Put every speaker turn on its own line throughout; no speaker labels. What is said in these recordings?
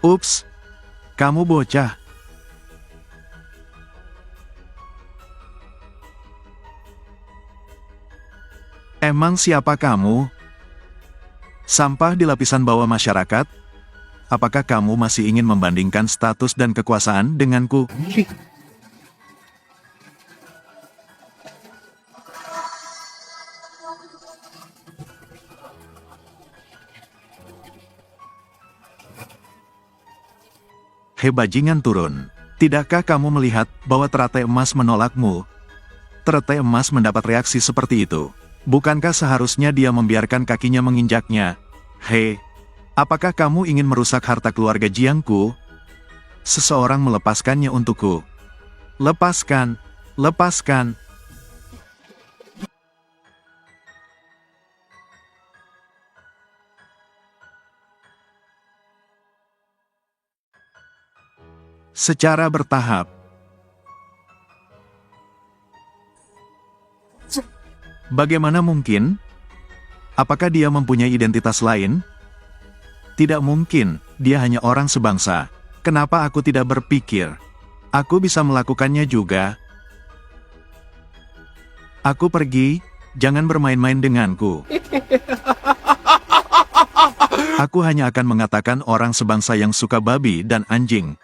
Ups, kamu bocah. Emang siapa kamu? Sampah di lapisan bawah masyarakat? Apakah kamu masih ingin membandingkan status dan kekuasaan denganku? Hei bajingan turun. Tidakkah kamu melihat bahwa teratai emas menolakmu? Teratai emas mendapat reaksi seperti itu. Bukankah seharusnya dia membiarkan kakinya menginjaknya? Hei, apakah kamu ingin merusak harta keluarga Jiangku? Seseorang melepaskannya untukku. Lepaskan, lepaskan. Secara bertahap. Bagaimana mungkin? Apakah dia mempunyai identitas lain? Tidak mungkin, dia hanya orang sebangsa. Kenapa aku tidak berpikir? Aku bisa melakukannya juga. Aku pergi, jangan bermain-main denganku. Aku hanya akan mengatakan orang sebangsa yang suka babi dan anjing.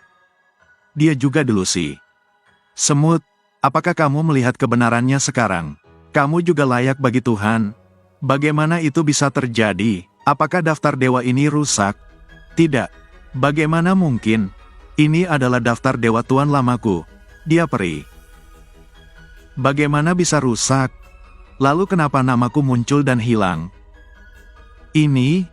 Dia juga delusi. Semut, apakah kamu melihat kebenarannya sekarang? Kamu juga layak bagi Tuhan. Bagaimana itu bisa terjadi? Apakah daftar dewa ini rusak? Tidak. Bagaimana mungkin? Ini adalah daftar dewa tuan lamaku. Dia peri. Bagaimana bisa rusak? Lalu kenapa namaku muncul dan hilang? Ini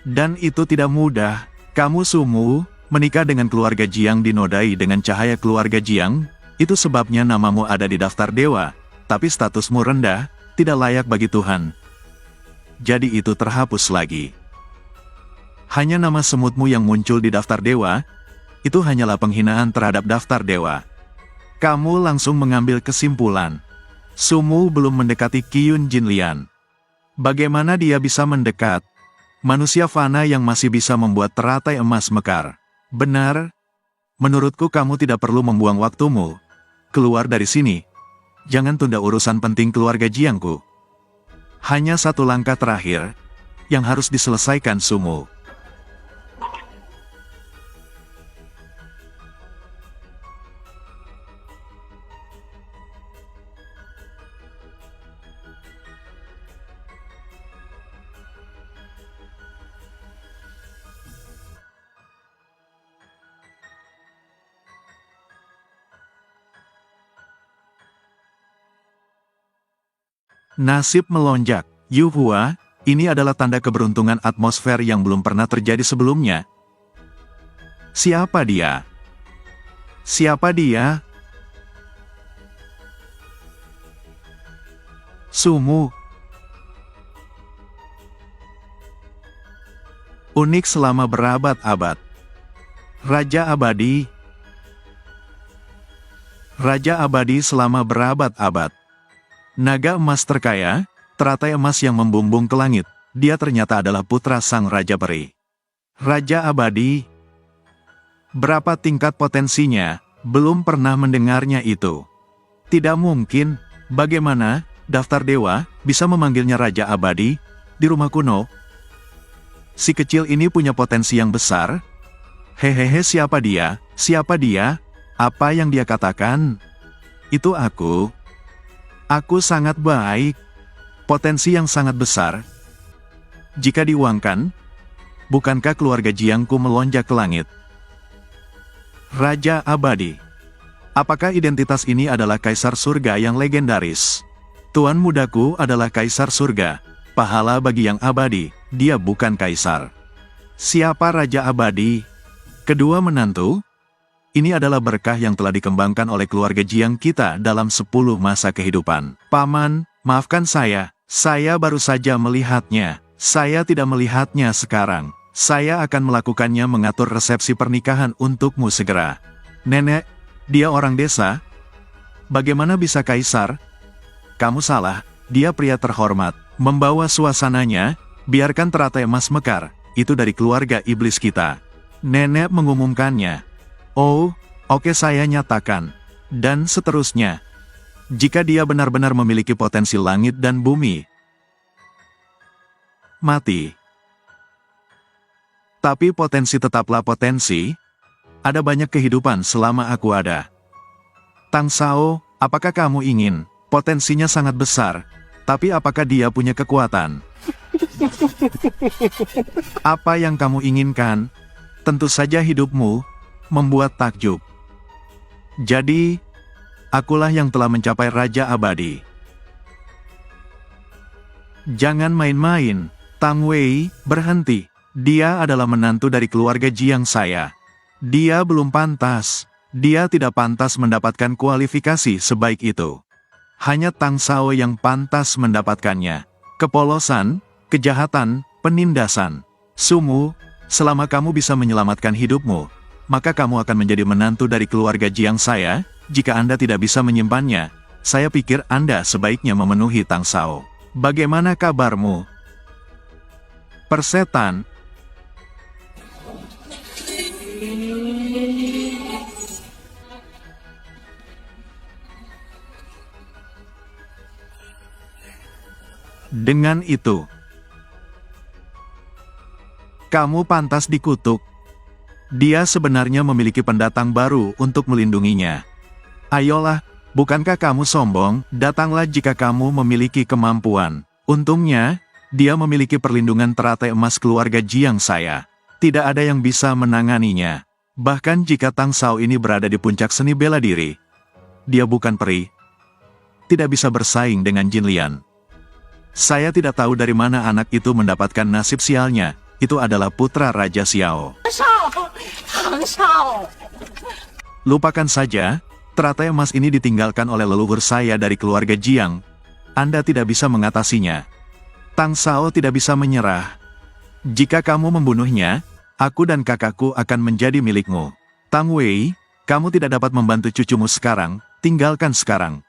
dan itu tidak mudah. Kamu Sumu, menikah dengan keluarga Jiang dinodai dengan cahaya keluarga Jiang, itu sebabnya namamu ada di daftar dewa. Tapi statusmu rendah, tidak layak bagi Tuhan. Jadi itu terhapus lagi. Hanya nama semutmu yang muncul di daftar dewa, itu hanyalah penghinaan terhadap daftar dewa. Kamu langsung mengambil kesimpulan. Sumu belum mendekati Qiyun Jinlian. Bagaimana dia bisa mendekat? Manusia fana yang masih bisa membuat teratai emas mekar. Benar? Menurutku kamu tidak perlu membuang waktumu. Keluar dari sini. Jangan tunda urusan penting keluarga Jiangku. Hanya satu langkah terakhir yang harus diselesaikan Sumu. Nasib melonjak. Yuhua, ini adalah tanda keberuntungan atmosfer yang belum pernah terjadi sebelumnya. Siapa dia? Siapa dia? Sumu. Unik selama berabad-abad. Raja abadi. Raja abadi selama berabad-abad. Naga emas terkaya, teratai emas yang membumbung ke langit, dia ternyata adalah putra sang Raja Peri. Raja abadi. Berapa tingkat potensinya, belum pernah mendengarnya itu. Tidak mungkin, bagaimana, daftar dewa, bisa memanggilnya Raja Abadi, di rumah kuno? Si kecil ini punya potensi yang besar. Hehehe, siapa dia? Siapa dia? Apa yang dia katakan? Itu aku. Aku sangat baik. Potensi yang sangat besar. Jika diuangkan, bukankah keluarga Jiangku melonjak ke langit? Raja Abadi. Apakah identitas ini adalah Kaisar Surga yang legendaris? Tuan mudaku adalah Kaisar Surga. Pahala bagi yang abadi, dia bukan Kaisar. Siapa Raja Abadi? Kedua menantu? Ini adalah berkah yang telah dikembangkan oleh keluarga Jiang kita dalam 10 masa kehidupan. Paman, maafkan saya baru saja melihatnya. Saya tidak melihatnya sekarang. Saya akan melakukannya mengatur resepsi pernikahan untukmu segera. Nenek, dia orang desa? Bagaimana bisa Kaisar? Kamu salah, dia pria terhormat. Membawa suasananya, biarkan teratai emas mekar, itu dari keluarga iblis kita. Nenek mengumumkannya. Oh, oke saya nyatakan. Dan seterusnya. Jika dia benar-benar memiliki potensi langit dan bumi, mati. Tapi potensi tetaplah potensi. Ada banyak kehidupan selama aku ada. Tang Sao, apakah kamu ingin? Potensinya sangat besar. Tapi apakah dia punya kekuatan? Apa yang kamu inginkan? Tentu saja hidupmu membuat takjub. Jadi, akulah yang telah mencapai Raja Abadi. Jangan main-main, Tang Wei, berhenti. Dia adalah menantu dari keluarga Jiang saya. Dia belum pantas. Dia tidak pantas mendapatkan kualifikasi sebaik itu. Hanya Tang Sao yang pantas mendapatkannya. Kepolosan, kejahatan, penindasan. Sumu, selama kamu bisa menyelamatkan hidupmu, maka kamu akan menjadi menantu dari keluarga Jiang saya. Jika Anda tidak bisa menyimpannya, saya pikir Anda sebaiknya memenuhi Tang Sao. Bagaimana kabarmu? Persetan. Dengan itu, kamu pantas dikutuk. Dia sebenarnya memiliki pendatang baru untuk melindunginya. Ayolah, bukankah kamu sombong? Datanglah jika kamu memiliki kemampuan. Untungnya, dia memiliki perlindungan teratai emas keluarga Jiang saya. Tidak ada yang bisa menanganinya. Bahkan jika Tang Sao ini berada di puncak seni bela diri, dia bukan peri. Tidak bisa bersaing dengan Jin Lian. Saya tidak tahu dari mana anak itu mendapatkan nasib sialnya. Itu adalah putra Raja Xiao. Lupakan saja. Teratai emas ini ditinggalkan oleh leluhur saya dari keluarga Jiang. Anda tidak bisa mengatasinya. Tang Sao tidak bisa menyerah. Jika kamu membunuhnya, aku dan kakakku akan menjadi milikmu. Tang Wei, kamu tidak dapat membantu cucumu sekarang, tinggalkan sekarang.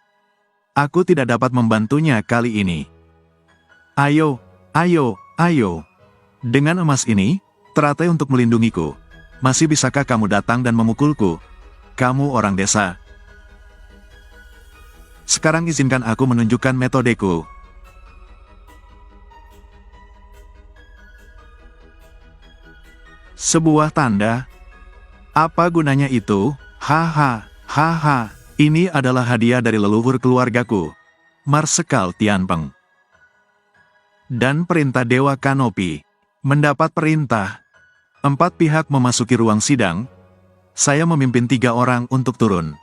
Aku tidak dapat membantunya kali ini. Ayo, ayo, ayo. Dengan emas ini, teratai untuk melindungiku. Masih bisakah kamu datang dan memukulku? Kamu orang desa. Sekarang izinkan aku menunjukkan metodeku. Sebuah tanda. Apa gunanya itu? Haha, haha. Ini adalah hadiah dari leluhur keluargaku. Marsekal Tianpeng. Dan perintah Dewa Kanopi. Mendapat perintah. 4 pihak memasuki ruang sidang. Saya memimpin 3 orang untuk turun.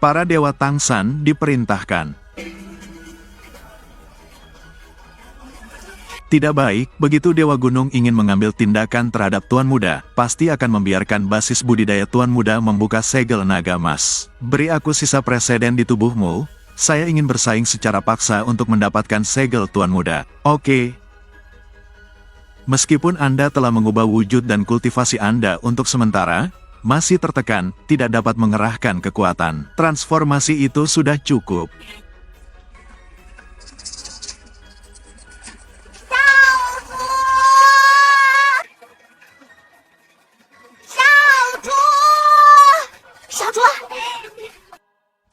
Para Dewa Tangsan diperintahkan. Tidak baik, begitu Dewa Gunung ingin mengambil tindakan terhadap Tuan Muda, pasti akan membiarkan basis budidaya Tuan Muda membuka segel naga emas. Beri aku sisa preseden di tubuhmu, saya ingin bersaing secara paksa untuk mendapatkan segel Tuan Muda. Oke. Meskipun Anda telah mengubah wujud dan kultivasi Anda untuk sementara, masih tertekan, tidak dapat mengerahkan kekuatan. Transformasi itu sudah cukup.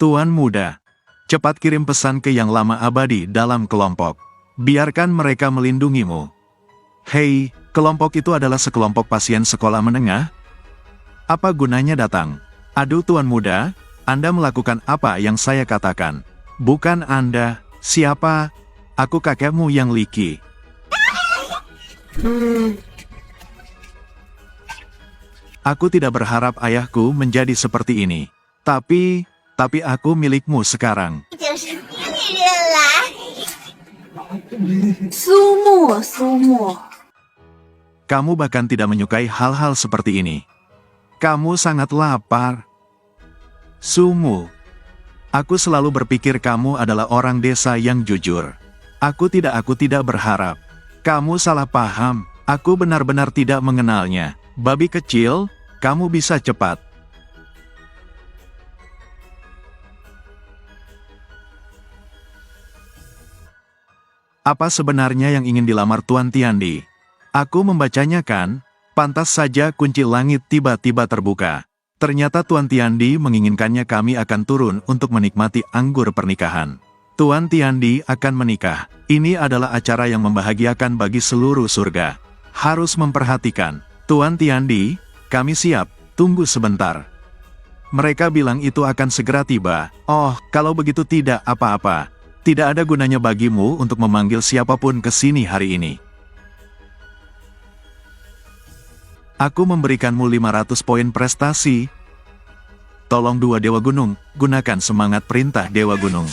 Tuan Muda, cepat kirim pesan ke Yang Lama Abadi dalam kelompok. Biarkan mereka melindungimu. Hei, kelompok itu adalah sekelompok pasien sekolah menengah. Apa gunanya datang? Aduh Tuan Muda, Anda melakukan apa yang saya katakan. Bukan Anda, siapa? Aku kakekmu yang Liki. Aku tidak berharap ayahku menjadi seperti ini. Tapi aku milikmu sekarang. Sumu. Kamu bahkan tidak menyukai hal-hal seperti ini. Kamu sangat lapar. Sumu. Aku selalu berpikir kamu adalah orang desa yang jujur. Aku tidak berharap. Kamu salah paham. Aku benar-benar tidak mengenalnya. Babi kecil, kamu bisa cepat. Apa sebenarnya yang ingin dilamar Tuan Tiandi? Aku membacanya kan? Pantas saja kunci langit tiba-tiba terbuka. Ternyata Tuan Tiandi menginginkannya kami akan turun untuk menikmati anggur pernikahan. Tuan Tiandi akan menikah. Ini adalah acara yang membahagiakan bagi seluruh surga. Harus memperhatikan. Tuan Tiandi, kami siap, tunggu sebentar. Mereka bilang itu akan segera tiba. Oh, kalau begitu tidak apa-apa. Tidak ada gunanya bagimu untuk memanggil siapapun ke sini hari ini. Aku memberikanmu 500 poin prestasi. Tolong dua Dewa Gunung, gunakan semangat perintah Dewa Gunung.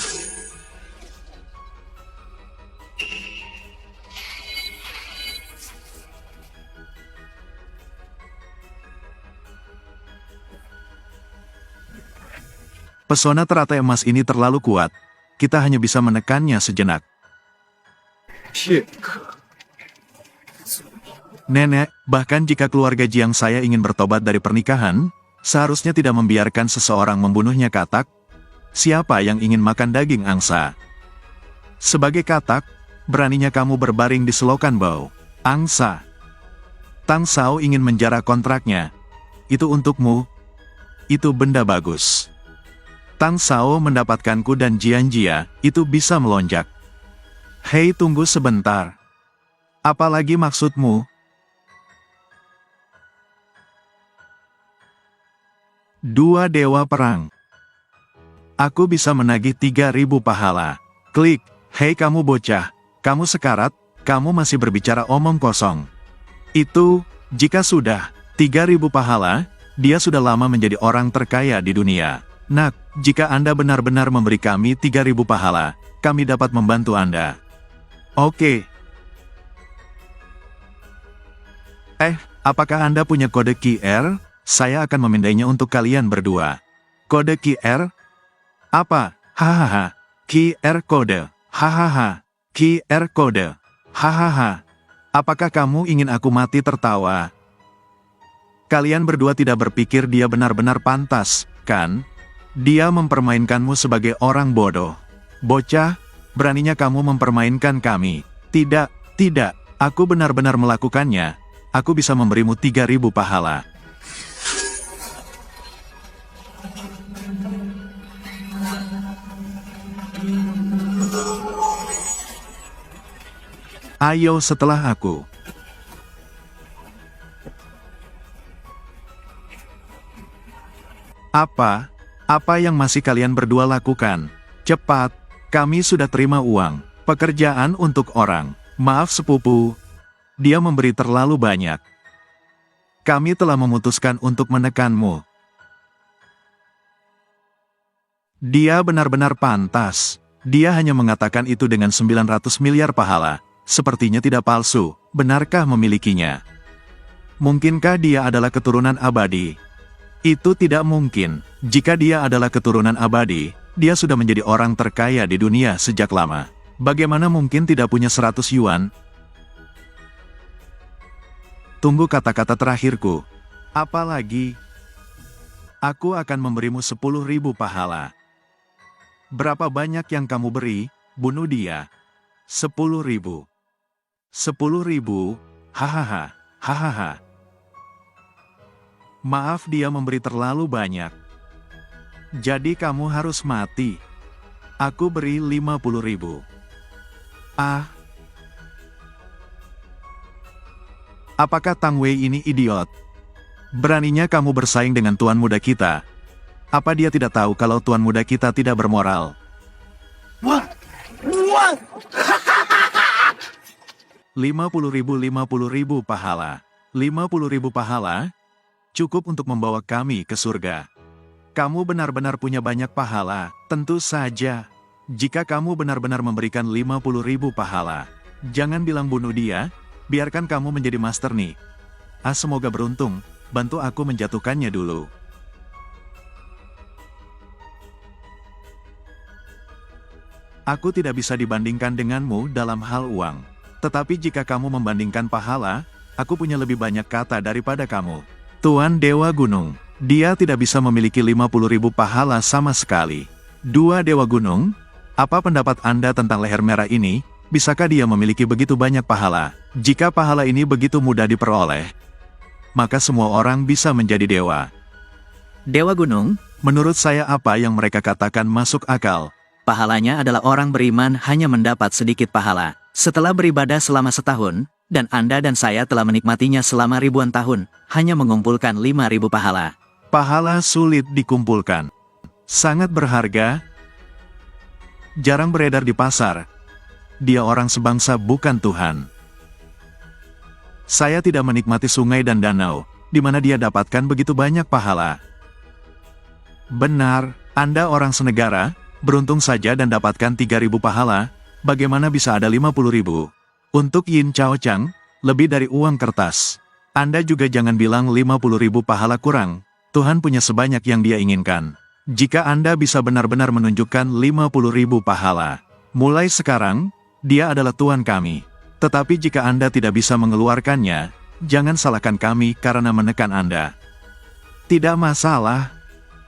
Pesona teratai emas ini terlalu kuat. Kita hanya bisa menekannya sejenak. Nenek, bahkan jika keluarga Jiang saya ingin bertobat dari pernikahan, seharusnya tidak membiarkan seseorang membunuhnya katak. Siapa yang ingin makan daging angsa? Sebagai katak, beraninya kamu berbaring di selokan bau. Angsa. Tang Sao ingin menjara kontraknya. Itu untukmu. Itu benda bagus. Tang Sao mendapatkanku dan Jianjia, itu bisa melonjak. Hei, tunggu sebentar. Apalagi maksudmu? Dua dewa perang. Aku bisa menagih 3.000 pahala. Klik. Hei kamu bocah, kamu sekarat, kamu masih berbicara omong kosong. Itu, jika sudah, 3.000 pahala, dia sudah lama menjadi orang terkaya di dunia. Nak, jika Anda benar-benar memberi kami 3.000 pahala, kami dapat membantu Anda. Oke. Apakah Anda punya kode QR? Saya akan memindainya untuk kalian berdua. Kode QR? Apa? Hahaha. QR kode. Hahaha. QR kode. Hahaha. Apakah kamu ingin aku mati tertawa? Kalian berdua tidak berpikir dia benar-benar pantas, kan? Dia mempermainkanmu sebagai orang bodoh. Bocah, beraninya kamu mempermainkan kami. Tidak, aku benar-benar melakukannya. Aku bisa memberimu 3.000 pahala. Ayo setelah aku. Apa yang masih kalian berdua lakukan? Cepat, kami sudah terima uang. Pekerjaan untuk orang. Maaf sepupu. Dia memberi terlalu banyak. Kami telah memutuskan untuk menekanmu. Dia benar-benar pantas. Dia hanya mengatakan itu dengan 900 miliar pahala. Sepertinya tidak palsu, benarkah memilikinya? Mungkinkah dia adalah keturunan abadi? Itu tidak mungkin. Jika dia adalah keturunan abadi, dia sudah menjadi orang terkaya di dunia sejak lama. Bagaimana mungkin tidak punya 100 yuan? Tunggu kata-kata terakhirku. Apalagi? Aku akan memberimu 10.000 pahala. Berapa banyak yang kamu beri? Bunuh dia. 10.000. 10.000, hahaha, hahaha. Maaf dia memberi terlalu banyak. Jadi kamu harus mati. Aku beri 50.000. Apakah Tang Wei ini idiot? Beraninya kamu bersaing dengan tuan muda kita. Apa dia tidak tahu kalau tuan muda kita tidak bermoral? Wah! 50.000 pahala. 50.000 pahala? Cukup untuk membawa kami ke surga. Kamu benar-benar punya banyak pahala, tentu saja. Jika kamu benar-benar memberikan 50.000 pahala, jangan bilang bunuh dia, biarkan kamu menjadi master nih. Semoga beruntung, bantu aku menjatuhkannya dulu. Aku tidak bisa dibandingkan denganmu dalam hal uang. Tetapi jika kamu membandingkan pahala, aku punya lebih banyak kata daripada kamu. Tuan Dewa Gunung, dia tidak bisa memiliki 50.000 pahala sama sekali. Dua Dewa Gunung, apa pendapat Anda tentang leher merah ini? bisakah dia memiliki begitu banyak pahala? Jika pahala ini begitu mudah diperoleh, maka semua orang bisa menjadi dewa.
Dewa Gunung,
Menurut saya apa yang mereka katakan masuk akal.
pahalanya adalah orang beriman hanya mendapat sedikit pahala. Setelah beribadah selama setahun, dan Anda dan saya telah menikmatinya selama ribuan tahun, hanya mengumpulkan 5.000 pahala.
Pahala sulit dikumpulkan. Sangat berharga. Jarang beredar di pasar. Dia orang sebangsa bukan Tuhan. Saya tidak menikmati sungai dan danau, di mana dia dapatkan begitu banyak pahala. Benar, Anda orang senegara, beruntung saja dan dapatkan 3.000 pahala, bagaimana bisa ada 50.000? Untuk Yin Chao Chang, lebih dari uang kertas. Anda juga jangan bilang 50.000 pahala kurang, Tuhan punya sebanyak yang dia inginkan. Jika Anda bisa benar-benar menunjukkan 50.000 pahala, mulai sekarang, dia adalah Tuhan kami. Tetapi jika Anda tidak bisa mengeluarkannya, jangan salahkan kami karena menekan Anda. Tidak masalah.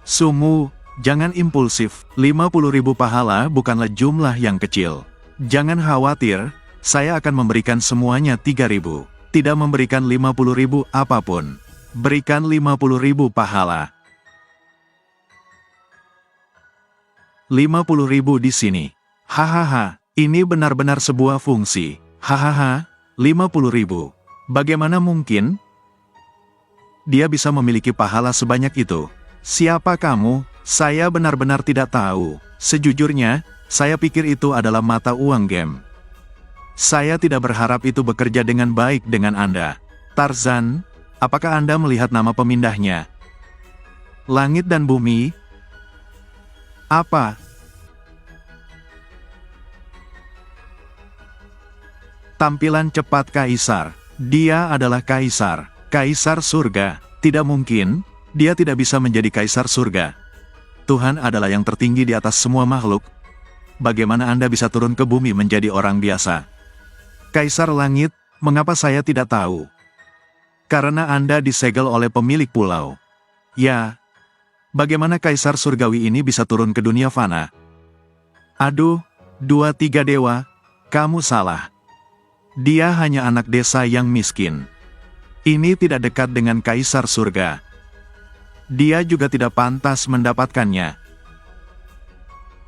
Sumu, jangan impulsif, 50.000 pahala bukanlah jumlah yang kecil. Jangan khawatir, saya akan memberikan semuanya 3.000. Tidak memberikan 50.000 apapun. Berikan 50.000 pahala. 50.000 di sini. Hahaha, ini benar-benar sebuah fungsi. Hahaha, 50.000. Bagaimana mungkin dia bisa memiliki pahala sebanyak itu? Siapa kamu? Saya benar-benar tidak tahu. Sejujurnya, saya pikir itu adalah mata uang game. Saya tidak berharap itu bekerja dengan baik dengan Anda. Tarzan, apakah Anda melihat nama pemindahnya? Langit dan bumi? Apa? Tampilan cepat Kaisar. Dia adalah Kaisar. Kaisar surga. Tidak mungkin, dia tidak bisa menjadi Kaisar surga. Tuhan adalah yang tertinggi di atas semua makhluk. Bagaimana Anda bisa turun ke bumi menjadi orang biasa? Kaisar langit, mengapa saya tidak tahu? Karena Anda disegel oleh pemilik pulau. Ya. Bagaimana Kaisar surgawi ini bisa turun ke dunia fana? Aduh, 2-3 dewa, kamu salah. Dia hanya anak desa yang miskin. Ini tidak dekat dengan Kaisar surga. Dia juga tidak pantas mendapatkannya.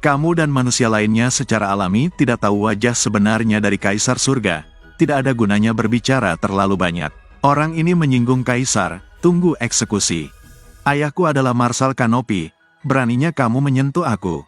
Kamu dan manusia lainnya secara alami tidak tahu wajah sebenarnya dari Kaisar surga. Tidak ada gunanya berbicara terlalu banyak. Orang ini menyinggung Kaisar, tunggu eksekusi. Ayahku adalah Marshal Kanopi, beraninya kamu menyentuh aku.